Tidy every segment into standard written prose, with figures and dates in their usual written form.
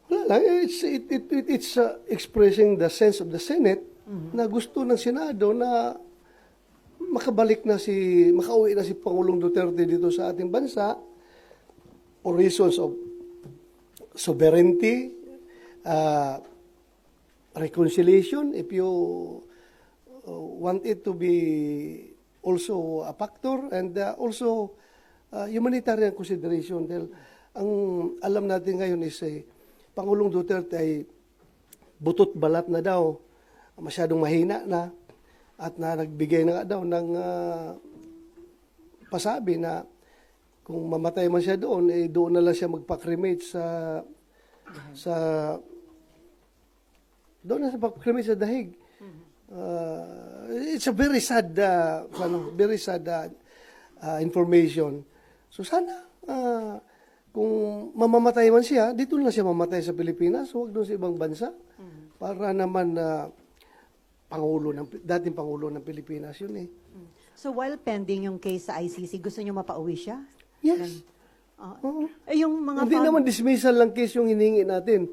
Wala lang. It's expressing the sense of the Senate na gusto ng Senado na makauwi na si Pangulong Duterte dito sa ating bansa for reasons of sovereignty, reconciliation, if you want it to be also a factor, and also humanitarian consideration. Dahil ang alam natin ngayon is Pangulong Duterte ay butot balat na daw, masyadong mahina na, at na nagbigay na nga daw ng pasabi na kung mamatay man siya doon, doon na lang siya magpa-cremate doon na siya magpa-cremate sa dahig. It's a very sad information. So sana kung mamamatay man siya, dito na siya mamatay sa Pilipinas, huwag doon sa ibang bansa. Para naman dating Pangulo ng Pilipinas yun eh. So while pending yung case sa ICC, gusto niyo mapauwi siya? Yes. Yung mga Hindi naman dismissal lang case yung hiningi natin.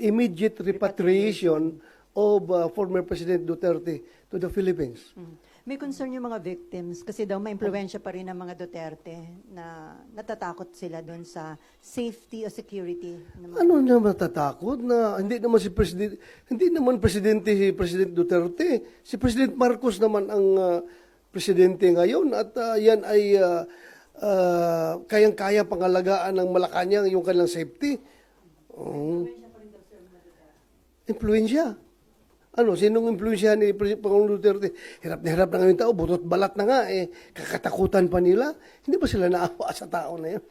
Immediate repatriation of former President Duterte to the Philippines. May concern yung mga victims kasi daw may impluwensya pa rin ng mga Duterte na natatakot sila doon sa safety o security. Ano na matatakot na hindi naman presidente si President Duterte. Si President Marcos naman ang presidente ngayon at yan ay kayang-kaya pangalagaan ng Malacanang yung kanilang safety. Impluensya. Sinong impluensyahan ni Pangulong Duterte? Hirap na ngayon tao, butot balat na nga, kakatakutan pa nila. Hindi ba sila naawa sa tao na yun?